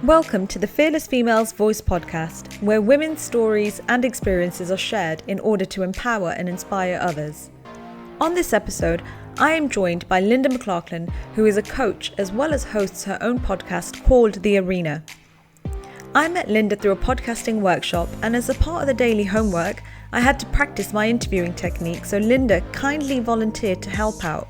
Welcome to the Fearless Females Voice podcast, where women's stories and experiences are shared in order to empower and inspire others. On this episode, I am joined by Linda McLachlan, who is a coach as well as hosts her own podcast called The Arena. I met Linda through a podcasting workshop, and as a part of the daily homework, I had to practice my interviewing technique, so Linda kindly volunteered to help out.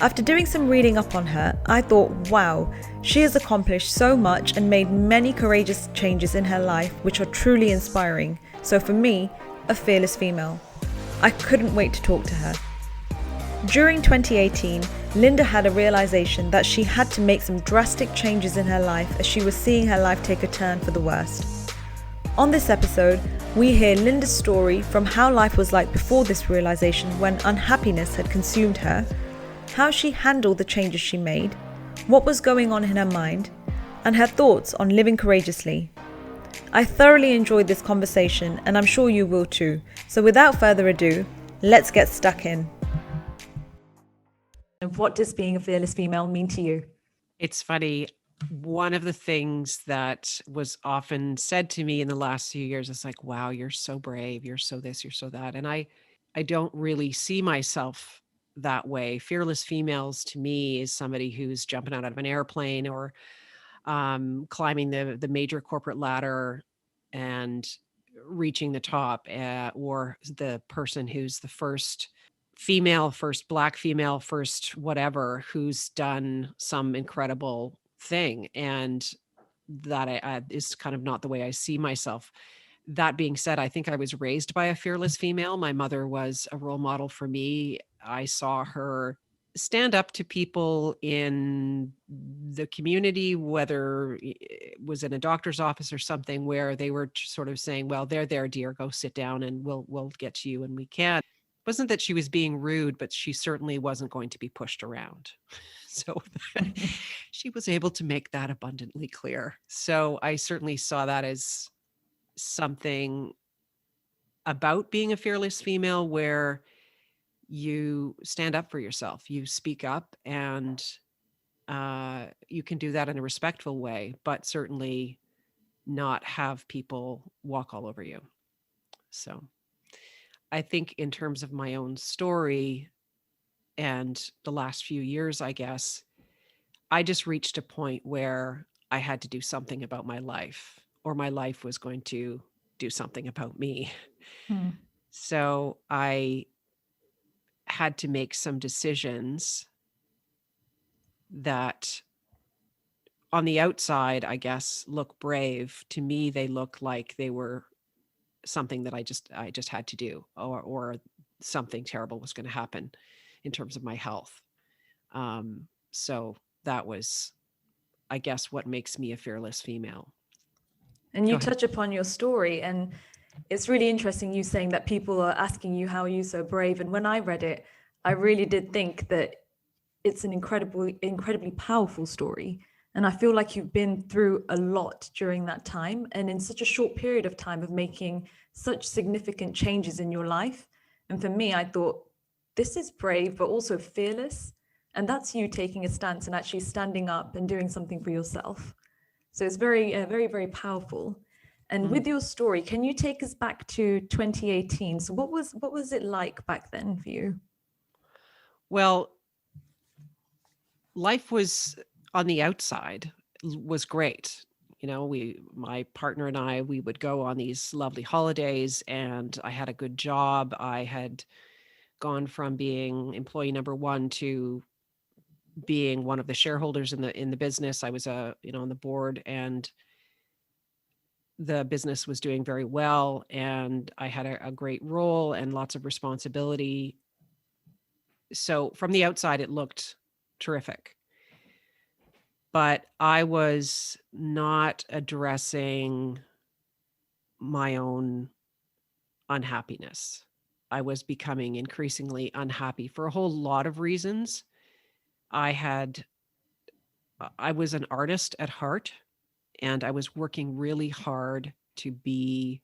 After doing some reading up on her, I thought, wow, she has accomplished so much and made many courageous changes in her life which are truly inspiring. So for me, a fearless female. I couldn't wait to talk to her. During 2018, Linda had a realization that she had to make some drastic changes in her life as she was seeing her life take a turn for the worst. On this episode, we hear Linda's story from how life was like before this realization when unhappiness had consumed her, how she handled the changes she made, what was going on in her mind, and her thoughts on living courageously. I thoroughly enjoyed this conversation, and I'm sure you will too. So without further ado, let's get stuck in. What does being a fearless female mean to you? It's funny. One of the things that was often said to me in the last few years is like, wow, you're so brave. You're so this, you're so that. And I don't really see myself that way. Fearless females to me is somebody who's jumping out of an airplane or climbing the major corporate ladder and reaching the top, or the person who's the first female, first Black female, first whatever, who's done some incredible thing. And that is kind of not the way I see myself. That being said, I think I was raised by a fearless female. My mother was a role model for me. I saw her stand up to people in the community, whether it was in a doctor's office or something, where they were sort of saying, well, there, dear, go sit down and we'll get to you when we can. It wasn't that she was being rude, but she certainly wasn't going to be pushed around. So she was able to make that abundantly clear. So I certainly saw that as something about being a fearless female where you stand up for yourself, you speak up, and you can do that in a respectful way, but certainly not have people walk all over you. So I think in terms of my own story and the last few years, I guess, I just reached a point where I had to do something about my life, or my life was going to do something about me. So I had to make some decisions that on the outside, I guess, look brave. To me, they look like they were something that I just had to do, or something terrible was going to happen in terms of my health. So that was, I guess, what makes me a fearless female. And you touch upon your story, and it's really interesting you saying that people are asking you, how are you so brave? And when I read it, I really did think that it's an incredibly powerful story. And I feel like you've been through a lot during that time, and in such a short period of time of making such significant changes in your life. And for me, I thought, this is brave, but also fearless. And that's you taking a stance and actually standing up and doing something for yourself. So it's very, very powerful. And with your story, can you take us back to 2018? So what was it like back then for you? Well, life was on the outside was great. You know, my partner and I, we would go on these lovely holidays, and I had a good job. I had gone from being employee number one to being one of the shareholders in the business. I was on the board, and the business was doing very well, and I had a great role and lots of responsibility. So from the outside, it looked terrific. But I was not addressing my own unhappiness. I was becoming increasingly unhappy for a whole lot of reasons. I was an artist at heart, and I was working really hard to be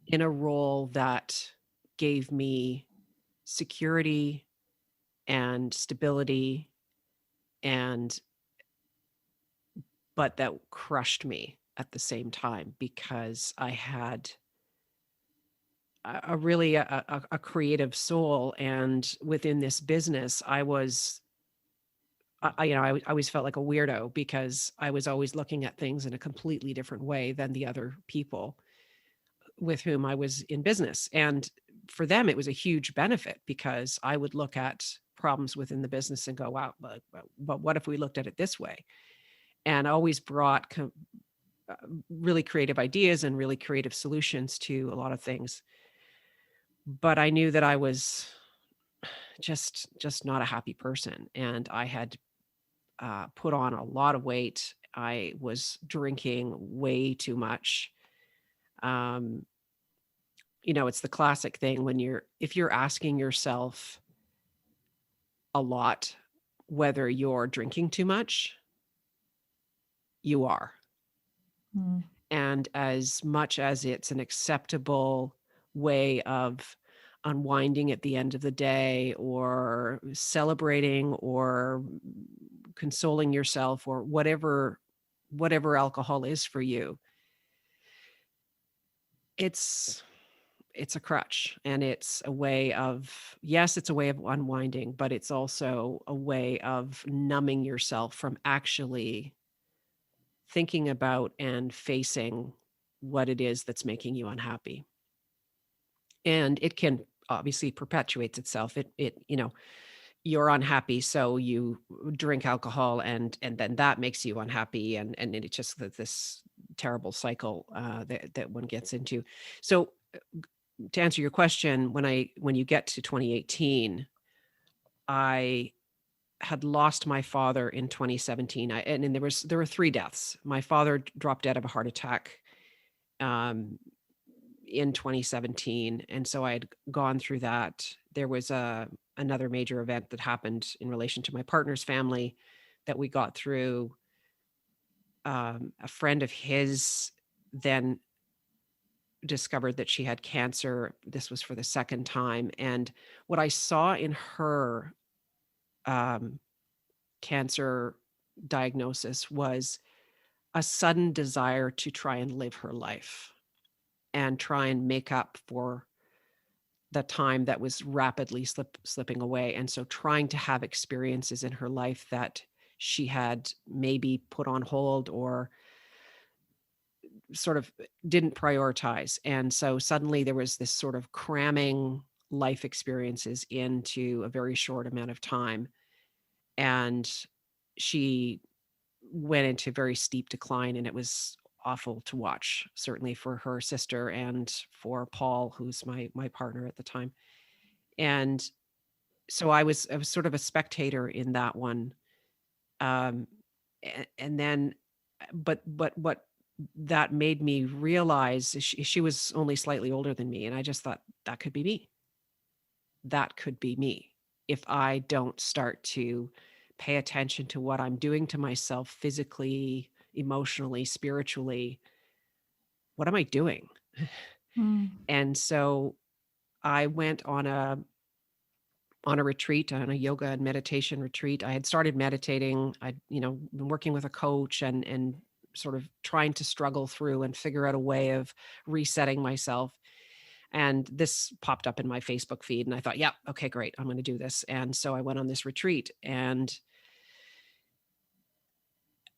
in a role that gave me security and stability and but that crushed me at the same time because I had a really a creative soul, and within this business, I was, I always felt like a weirdo because I was always looking at things in a completely different way than the other people with whom I was in business. And for them, it was a huge benefit because I would look at problems within the business and go, wow, but what if we looked at it this way? And always brought really creative ideas and really creative solutions to a lot of things. But I knew that I was just not a happy person, and I had put on a lot of weight. I was drinking way too much. Um, it's the classic thing when if you're asking yourself a lot whether you're drinking too much, you are. Mm. And as much as it's an acceptable way of unwinding at the end of the day or celebrating or consoling yourself or whatever alcohol is for you, it's a crutch, and it's a way of, yes, it's a way of unwinding, but it's also a way of numbing yourself from actually thinking about and facing what it is that's making you unhappy. And it can obviously perpetuates itself. You're unhappy, so you drink alcohol, and then that makes you unhappy, and it's just this terrible cycle that one gets into. So to answer your question, when you get to 2018, I had lost my father in 2017. And there were 3 deaths. My father dropped dead of a heart attack um, in 2017, and so I had gone through that. There was another major event that happened in relation to my partner's family that we got through. A friend of his then discovered that she had cancer. This was for the second time, and what I saw in her um, cancer diagnosis was a sudden desire to try and live her life and try and make up for the time that was rapidly slipping away. And so trying to have experiences in her life that she had maybe put on hold or sort of didn't prioritize. And so suddenly there was this sort of cramming life experiences into a very short amount of time. And she went into very steep decline, and it was awful to watch, certainly for her sister and for Paul, who's my partner at the time. And so I was sort of a spectator in that one. Um, and then, but what that made me realize is she was only slightly older than me, and I just thought that could be me. That could be me if I don't start to pay attention to what I'm doing to myself physically, emotionally, spiritually. What am I doing? Mm. And so I went on a retreat, on a yoga and meditation retreat. I had started meditating. I'd, been working with a coach and sort of trying to struggle through and figure out a way of resetting myself. And this popped up in my Facebook feed, and I thought, yeah, okay, great, I'm going to do this. And so I went on this retreat, and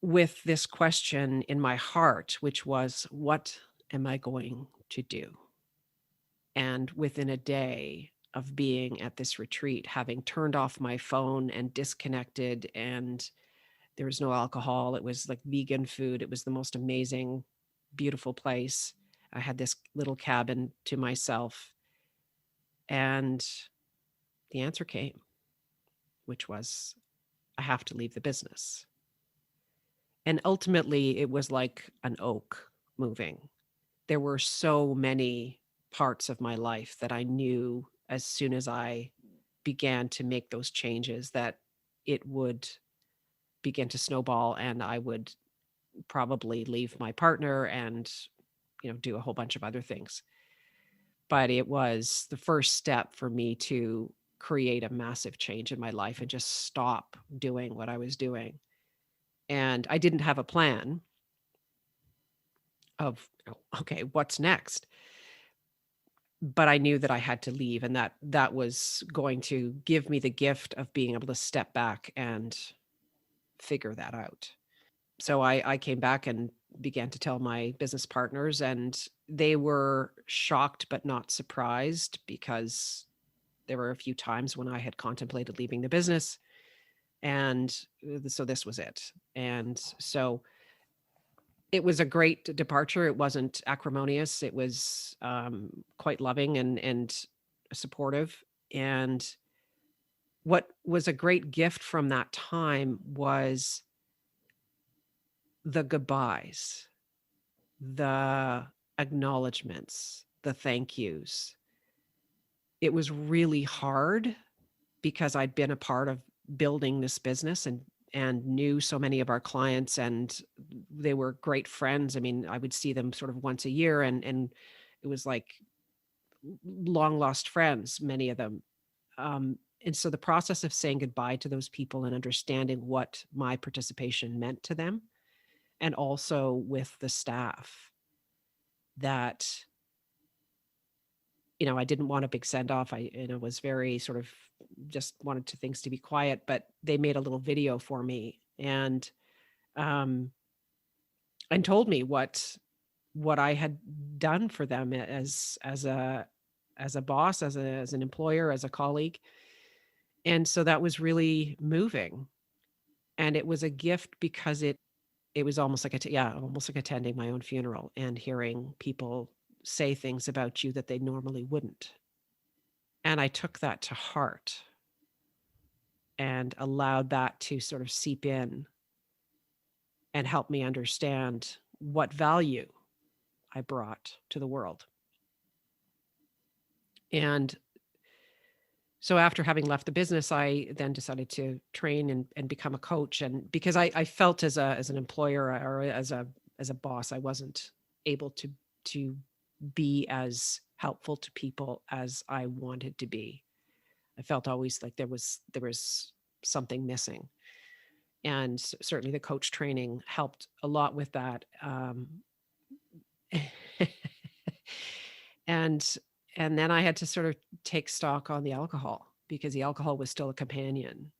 with this question in my heart, which was, what am I going to do? And within a day of being at this retreat, having turned off my phone and disconnected, and there was no alcohol, it was like vegan food. It was the most amazing, beautiful place. I had this little cabin to myself. And the answer came, which was, I have to leave the business. And ultimately, it was like an oak moving. There were so many parts of my life that I knew as soon as I began to make those changes that it would begin to snowball, and I would probably leave my partner and do a whole bunch of other things. But it was the first step for me to create a massive change in my life and just stop doing what I was doing And I didn't have a plan of, okay, what's next? But I knew that I had to leave, and that was going to give me the gift of being able to step back and figure that out. So I came back and began to tell my business partners, and they were shocked but not surprised, because there were a few times when I had contemplated leaving the business. And so this was it. And so it was a great departure. It wasn't acrimonious. It was quite loving and supportive. And what was a great gift from that time was the goodbyes, the acknowledgments, the thank yous. It was really hard because I'd been a part of building this business and knew so many of our clients, and they were great friends. I mean, I would see them sort of once a year, and it was like long lost friends, many of them. And so the process of saying goodbye to those people and understanding what my participation meant to them, and also with the staff, that I didn't want a big send off. I was very sort of just wanted things to be quiet, but they made a little video for me, um and told me what I had done for them as a boss, as an employer, as a colleague. And so that was really moving, and it was a gift because it was almost like almost like attending my own funeral and hearing people say things about you that they normally wouldn't. And I took that to heart and allowed that to sort of seep in and help me understand what value I brought to the world. And so after having left the business, I then decided to train and become a coach. And because I felt as an employer or as a boss, I wasn't able to be as helpful to people as I wanted to be. I felt always like there was something missing. And certainly the coach training helped a lot with that. and and then I had to sort of take stock on the alcohol, because the alcohol was still a companion.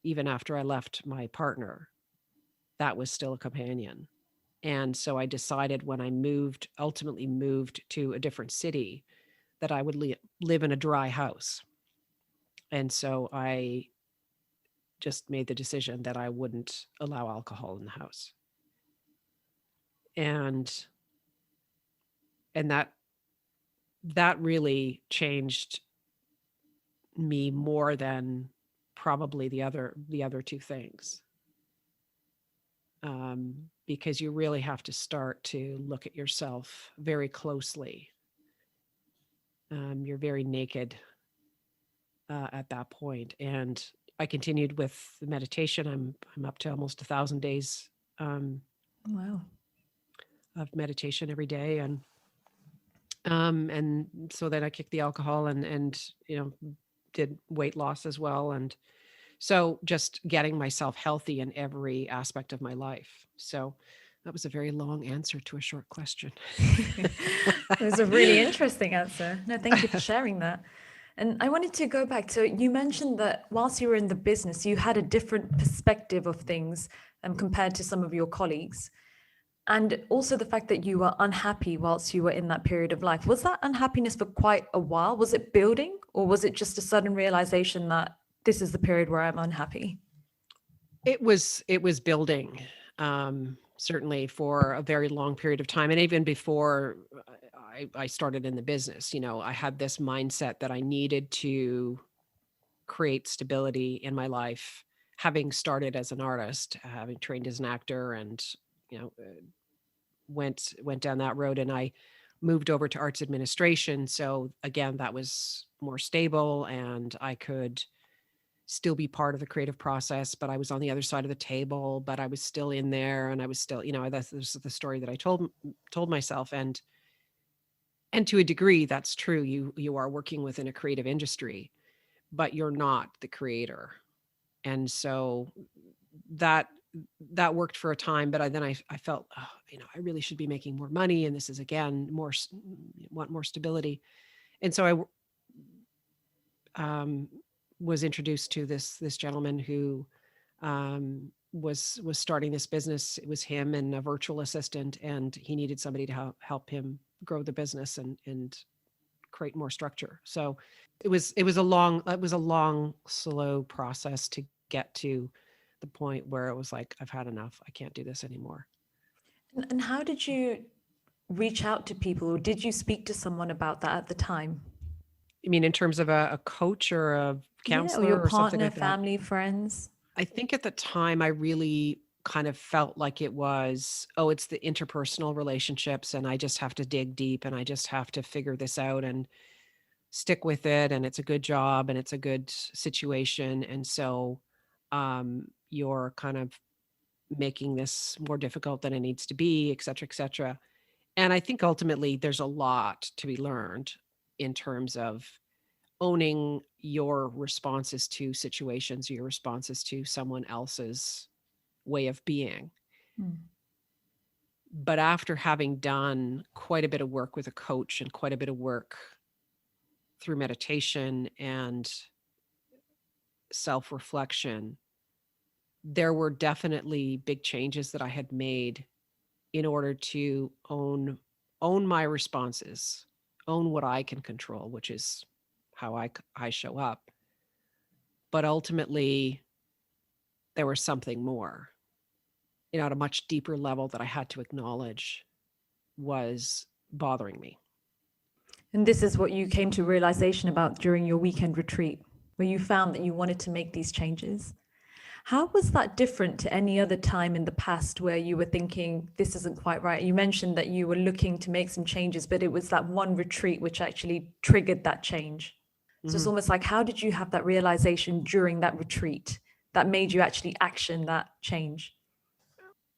Even after I left my partner, that was still a companion. And so I decided, when I ultimately moved to a different city, that I would live in a dry house. And so I just made the decision that I wouldn't allow alcohol in the house. And that really changed me more than probably the other two things. Because you really have to start to look at yourself very closely. You're very naked at that point. And I continued with the meditation. I'm up to almost 1,000 days Wow. of meditation every day, and so then I kicked the alcohol and did weight loss as well. And so just getting myself healthy in every aspect of my life. So that was a very long answer to a short question. It was a really interesting answer. No, thank you for sharing that. And I wanted to go back to, you mentioned that whilst you were in the business, you had a different perspective of things compared to some of your colleagues. And also the fact that you were unhappy whilst you were in that period of life. Was that unhappiness for quite a while? Was it building, or was it just a sudden realization that this is the period where I'm unhappy? It was building, certainly for a very long period of time. And even before I started in the business, I had this mindset that I needed to create stability in my life, having started as an artist, having trained as an actor, and went down that road. And I moved over to arts administration. So again, that was more stable, and I could still be part of the creative process, but I was on the other side of the table, but I was still in there, and I was still, this is the story that I told myself. And to a degree, that's true. You are working within a creative industry, but you're not the creator. And so that that worked for a time, but then I felt, oh, I really should be making more money, and this is again want more stability. And so um, was introduced to this gentleman who was starting this business. It was him and a virtual assistant, and he needed somebody to help him grow the business and create more structure. So it was a long, slow process to get to the point where it was like, I've had enough. I can't do this anymore. And how did you reach out to people, or did you speak to someone about that at the time? I mean, in terms of a coach or a Yeah, or your counselor or something partner, like that. family, friends? I think at the time I really kind of felt like it was, oh, it's the interpersonal relationships, and I just have to dig deep, and I just have to figure this out and stick with it, and it's a good job, and it's a good situation. And so you're kind of making this more difficult than it needs to be, et cetera, et cetera. And I think ultimately there's a lot to be learned in terms of owning your responses to situations, your responses to someone else's way of being. Mm. But after having done quite a bit of work with a coach and quite a bit of work through meditation and self reflection, there were definitely big changes that I had made in order to own my responses, own what I can control, which is how I show up. But ultimately, there was something more, at a much deeper level that I had to acknowledge was bothering me. And this is what you came to realization about during your weekend retreat, where you found that you wanted to make these changes. How was that different to any other time in the past where you were thinking, this isn't quite right? You mentioned that you were looking to make some changes, but it was that one retreat which actually triggered that change. So it's Mhm. almost like, how did you have that realization during that retreat that made you actually action that change?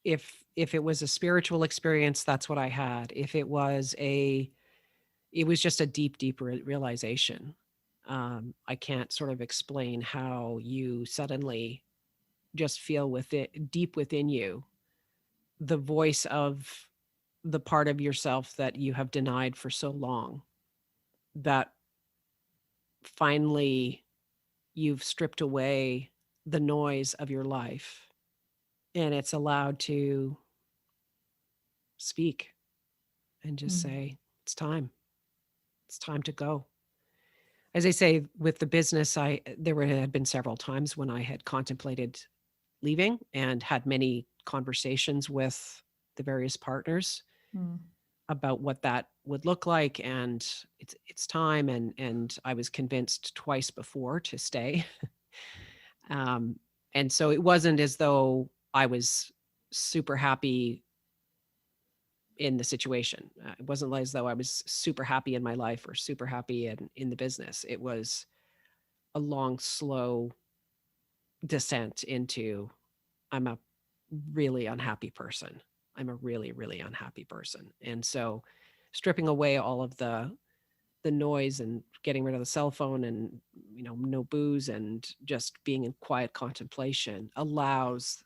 If it was a spiritual experience, that's what I had. If it was just a deep realization. I can't sort of explain how you suddenly just feel with it deep within you, the voice of the part of yourself that you have denied for so long, that finally you've stripped away the noise of your life, and it's allowed to speak and just Mm. say, it's time. It's time to go. As I say, with the business, had been several times when I had contemplated leaving and had many conversations with the various partners Mm. about what that would look like, and it's time. And I was convinced twice before to stay. um, and so it wasn't as though I was super happy in the situation. It wasn't as though I was super happy in my life or super happy in the business. It was a long, slow descent into, I'm a really unhappy person. I'm a really, really unhappy person. And so stripping away all of the noise and getting rid of the cell phone and no booze and just being in quiet contemplation allows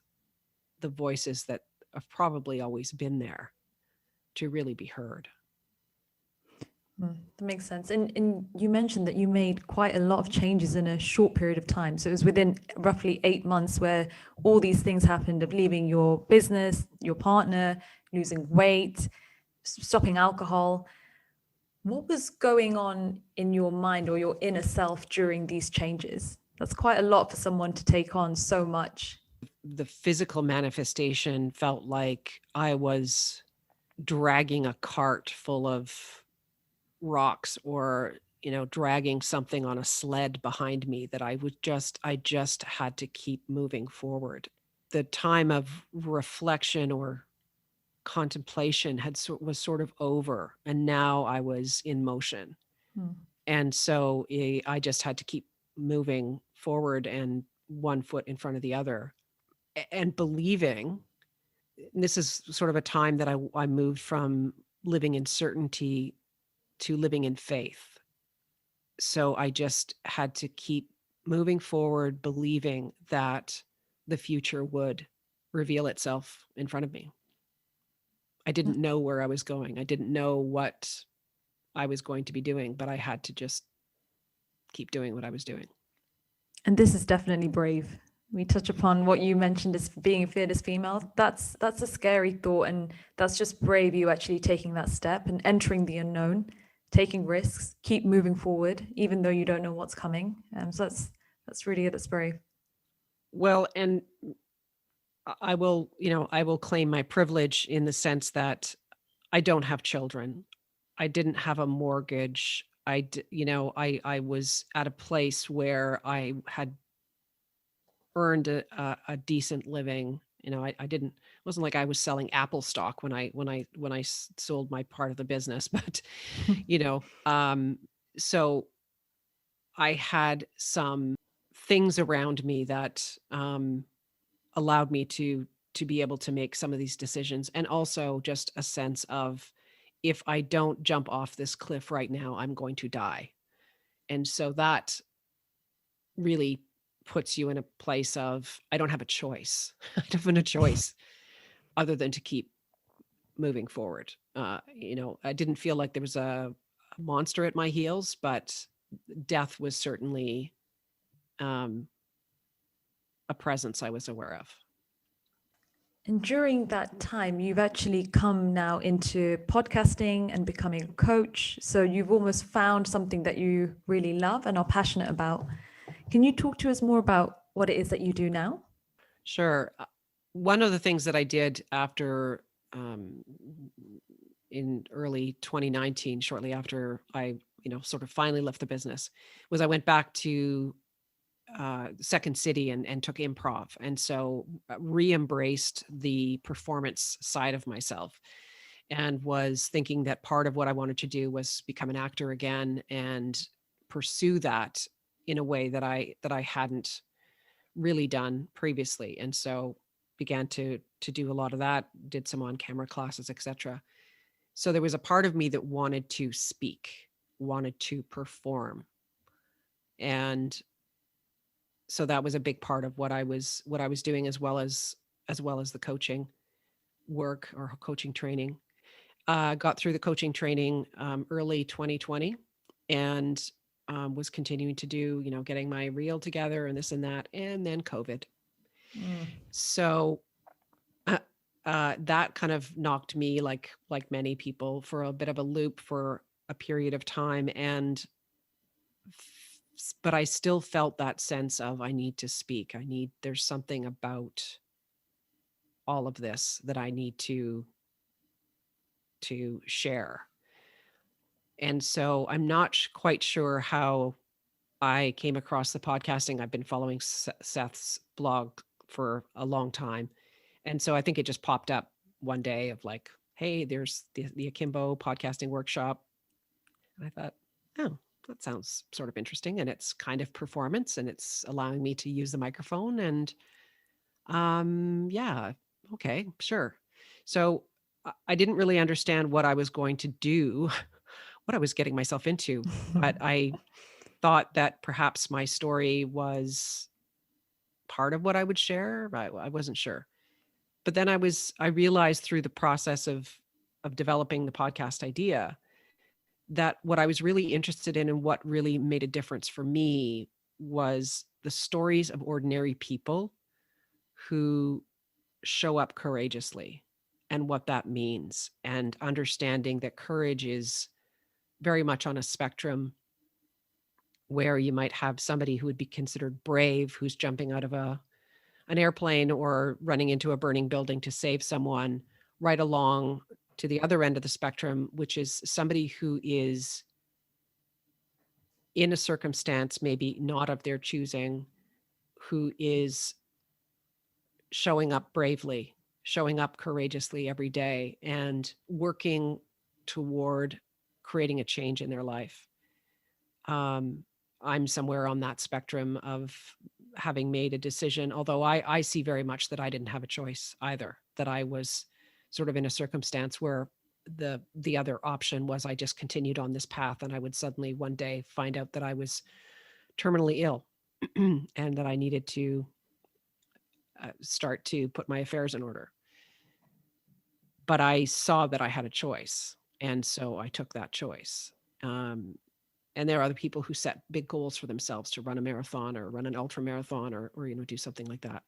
the voices that have probably always been there to really be heard. That makes sense. And you mentioned that you made quite a lot of changes in a short period of time. So it was within roughly 8 months where all these things happened, of leaving your business, your partner, losing weight, stopping alcohol. What was going on in your mind or your inner self during these changes? That's quite a lot for someone to take on so much. The physical manifestation felt like I was dragging a cart full of rocks, or dragging something on a sled behind me, that I just had to keep moving forward. The time of reflection or contemplation was sort of over, and now I was in motion. Hmm. And so I just had to keep moving forward, and one foot in front of the other, and believing. And this is sort of a time that I moved from living in certainty to living in faith. So I just had to keep moving forward, believing that the future would reveal itself in front of me. I didn't know where I was going. I didn't know what I was going to be doing, but I had to just keep doing what I was doing. And this is definitely brave. We touch upon what you mentioned as being a fearless female. That's a scary thought, and that's just brave, you actually taking that step and entering the unknown, taking risks, keep moving forward, even though you don't know what's coming. So that's brave. Well, and I will, I will claim my privilege in the sense that I don't have children. I didn't have a mortgage. I was at a place where I had earned a decent living. I didn't, it wasn't like I was selling Apple stock when I sold my part of the business, but, so I had some things around me that, allowed me to be able to make some of these decisions, and also just a sense of, if I don't jump off this cliff right now, I'm going to die. And so that really puts you in a place of, I don't have a choice. I don't have a choice other than to keep moving forward. I didn't feel like there was a monster at my heels, but death was certainly um, a presence I was aware of. And during that time, you've actually come now into podcasting and becoming a coach. So you've almost found something that you really love and are passionate about. Can you talk to us more about what it is that you do now? Sure. One of the things that I did after, in early 2019, shortly after I, sort of finally left the business, was I went back to Second City and took improv. And so re-embraced the performance side of myself, and was thinking that part of what I wanted to do was become an actor again and pursue that in a way that I hadn't really done previously. And so began to do a lot of that, did some on-camera classes, etc. So there was a part of me that wanted to speak, wanted to perform. And so that was a big part of what I was doing, as well as the coaching work or coaching training. Got through the coaching training early 2020, and was continuing to do, getting my reel together and this and that, and then COVID. So that kind of knocked me, like many people, for a bit of a loop for a period of time. But I still felt that sense of, I need to speak. There's something about all of this that I need to share. And so I'm not quite sure how I came across the podcasting. I've been following Seth's blog for a long time. And so I think it just popped up one day of like, hey, there's the Akimbo podcasting workshop. And I thought, oh, that sounds sort of interesting. And it's kind of performance, and it's allowing me to use the microphone. And yeah, okay, sure. So I didn't really understand what I was going to do, what I was getting myself into, but I thought that perhaps my story was part of what I would share. I wasn't sure. But then I realized through the process of developing the podcast idea, that what I was really interested in and what really made a difference for me was the stories of ordinary people who show up courageously, and what that means, and understanding that courage is very much on a spectrum, where you might have somebody who would be considered brave, who's jumping out of an airplane or running into a burning building to save someone, right along to the other end of the spectrum, which is somebody who is in a circumstance maybe not of their choosing, who is showing up bravely, showing up courageously every day, and working toward creating a change in their life. I'm somewhere on that spectrum of having made a decision, although I see very much that I didn't have a choice either, that I was sort of in a circumstance where the other option was I just continued on this path, and I would suddenly one day find out that I was terminally ill and that I needed to start to put my affairs in order. But I saw that I had a choice. And so I took that choice. And there are other people who set big goals for themselves to run a marathon or run an ultra marathon or do something like that.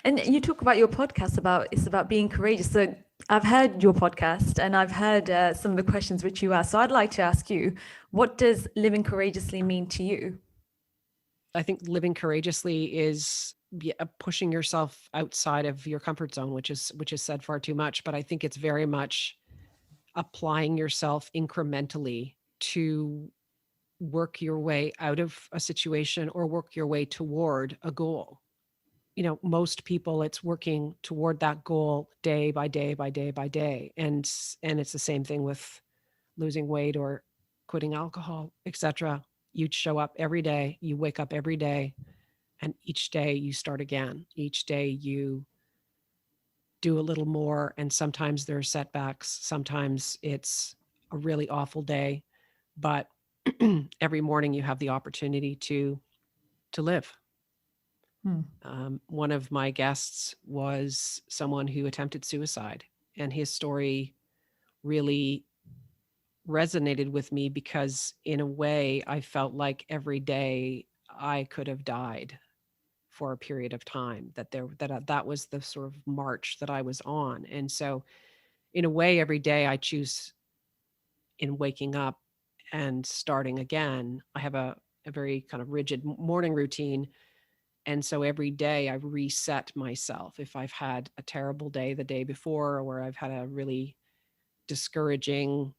And you talk about your podcast it's about being courageous. So I've heard your podcast and I've heard some of the questions which you asked. So I'd like to ask you, what does living courageously mean to you? I think living courageously is pushing yourself outside of your comfort zone, which is said far too much. But I think it's very much applying yourself incrementally to work your way out of a situation or work your way toward a goal. Most people, it's working toward that goal day by day by day by day. And it's the same thing with losing weight or quitting alcohol, etc. You show up every day, you wake up every day, and each day you start again. Each day you do a little more, and sometimes there are setbacks. Sometimes it's a really awful day, but every morning you have the opportunity to live. One of my guests was someone who attempted suicide, and his story really resonated with me because in a way I felt like every day I could have died for a period of time, that was the sort of march that I was on. And so in a way, every day I choose, in waking up and starting again, I have a very kind of rigid morning routine. And so every day I reset myself. If I've had a terrible day the day before, or I've had a really discouraging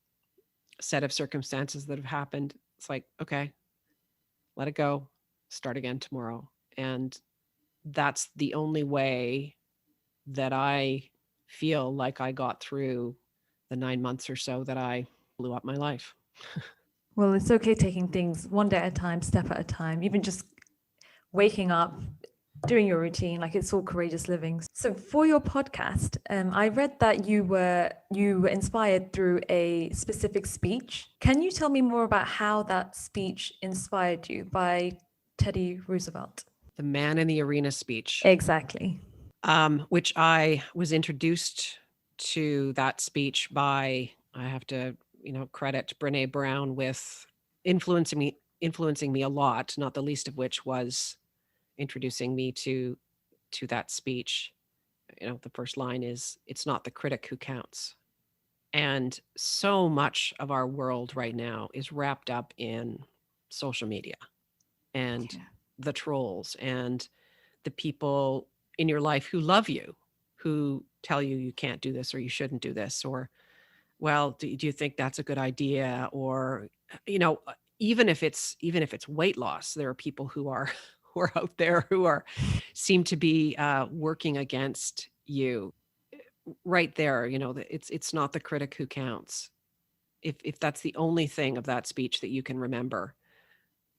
set of circumstances that have happened, it's like, okay, let it go, start again tomorrow. And that's the only way that I feel like I got through the 9 months or so that I blew up my life. Well, it's okay taking things one day at a time, step at a time, even just waking up, doing your routine, like it's all courageous living. So for your podcast, I read that you were inspired through a specific speech. Can you tell me more about how that speech inspired you by Teddy Roosevelt? The Man in the Arena speech. Exactly. Which I was introduced to that speech by, I have to, credit Brene Brown with influencing me a lot, not the least of which was introducing me to that speech. The first line is, "It's not the critic who counts." And so much of our world right now is wrapped up in social media and the trolls and the people in your life who love you, who tell you you can't do this or you shouldn't do this, or, well, do you think that's a good idea? Or, even if it's weight loss, there are people who are who are out there who seem to be working against you. Right there, it's not the critic who counts. If that's the only thing of that speech that you can remember,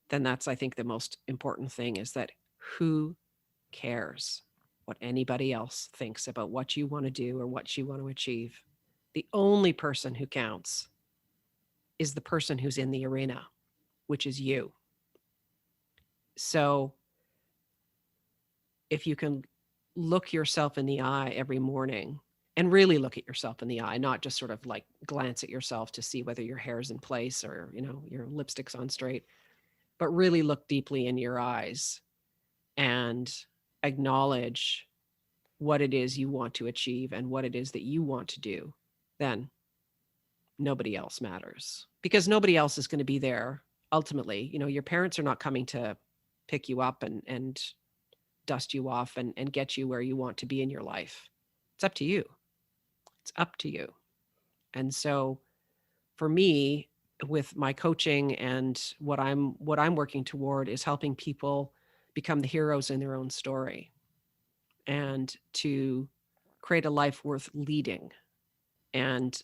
then that's, I think, the most important thing, is that who cares what anybody else thinks about what you want to do or what you want to achieve. The only person who counts is the person who's in the arena, which is you. So if you can look yourself in the eye every morning and really look at yourself in the eye, not just sort of like glance at yourself to see whether your hair's in place or, your lipstick's on straight, but really look deeply in your eyes and acknowledge what it is you want to achieve and what it is that you want to do, then nobody else matters, because nobody else is going to be there. Ultimately, your parents are not coming to pick you up and dust you off and get you where you want to be in your life. It's up to you. It's up to you. And so for me, with my coaching and what I'm working toward is helping people become the heroes in their own story and to create a life worth leading. And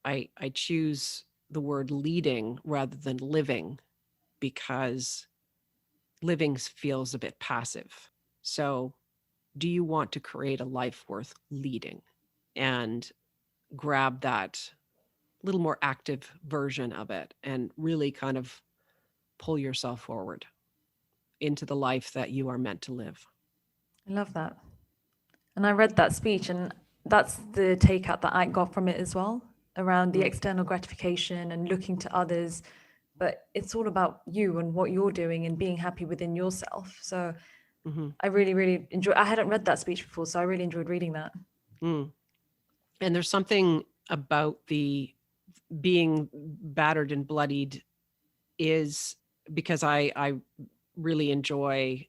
I choose the word leading rather than living, because living feels a bit passive. So do you want to create a life worth leading and grab that little more active version of it and really kind of pull yourself forward into the life that you are meant to live? I love that. And I read that speech, and that's the takeout that I got from it as well, around the external gratification and looking to others. But it's all about you and what you're doing and being happy within yourself. So I really, really I hadn't read that speech before, so I really enjoyed reading that. And there's something about the being battered and bloodied is because I really enjoy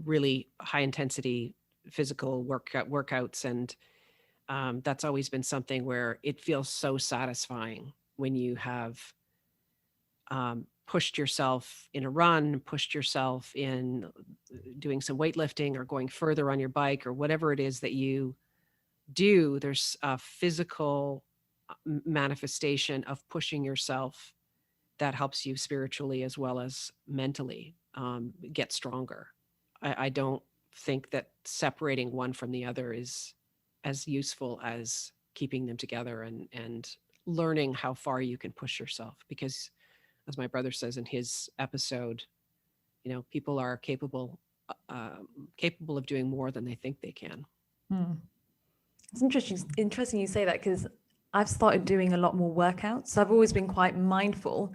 really high intensity physical workouts. And that's always been something where it feels so satisfying when you have pushed yourself in a run, pushed yourself in doing some weightlifting or going further on your bike or whatever it is that you do. There's a physical manifestation of pushing yourself that helps you spiritually as well as mentally get stronger. I don't think that separating one from the other is as useful as keeping them together and learning how far you can push yourself. Because as my brother says in his episode, people are capable of doing more than they think they can. It's interesting you say that, because I've started doing a lot more workouts. So I've always been quite mindful,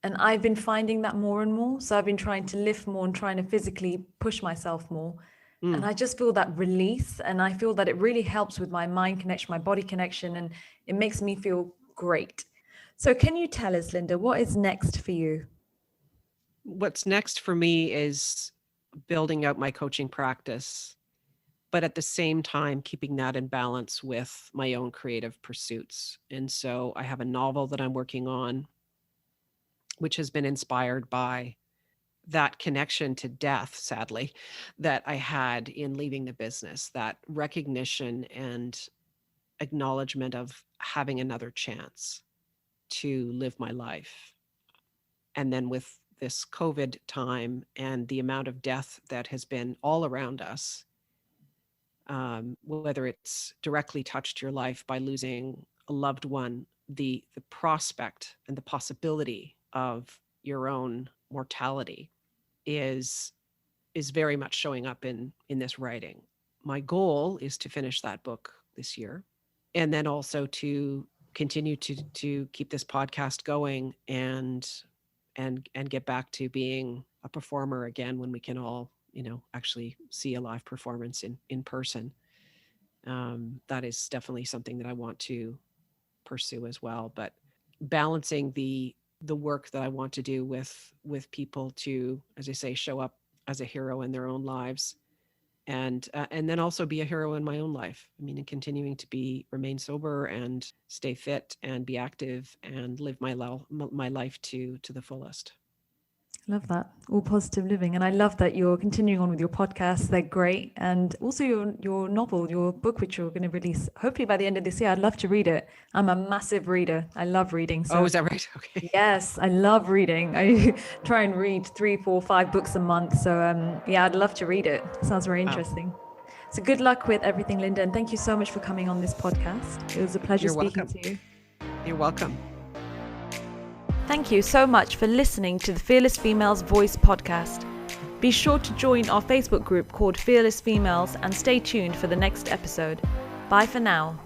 and I've been finding that more and more. So I've been trying to lift more and trying to physically push myself more. And I just feel that release, and I feel that it really helps with my mind connection, my body connection, and it makes me feel great. So can you tell us, Linda, what is next for you? What's next for me is building out my coaching practice, but at the same time, keeping that in balance with my own creative pursuits. And so I have a novel that I'm working on, which has been inspired by that connection to death, sadly, that I had in leaving the business, that recognition and acknowledgement of having another chance to live my life. And then with this COVID time and the amount of death that has been all around us, whether it's directly touched your life by losing a loved one, the prospect and the possibility of your own mortality is very much showing up in this writing. My goal is to finish that book this year, and then also to continue to keep this podcast going and get back to being a performer again when we can all actually see a live performance in person. That is definitely something that I want to pursue as well, but balancing the work that I want to do with people to, as I say, show up as a hero in their own lives, and then also be a hero in my own life. I mean, and continuing to remain sober and stay fit and be active and live my life to the fullest. Love that. All positive living. And I love that you're continuing on with your podcasts. They're great. And also your novel, your book, which you're going to release hopefully by the end of this year. I'd love to read it. I'm a massive reader. I love reading. So, oh, is that right? Okay. Yes, I love reading. I try and read 3, 4, 5 books a month. So yeah, I'd love to read it. Sounds very interesting. So good luck with everything, Linda. And thank you so much for coming on this podcast. It was a pleasure speaking to you. You're welcome. Thank you so much for listening to the Fearless Females Voice podcast. Be sure to join our Facebook group called Fearless Females and stay tuned for the next episode. Bye for now.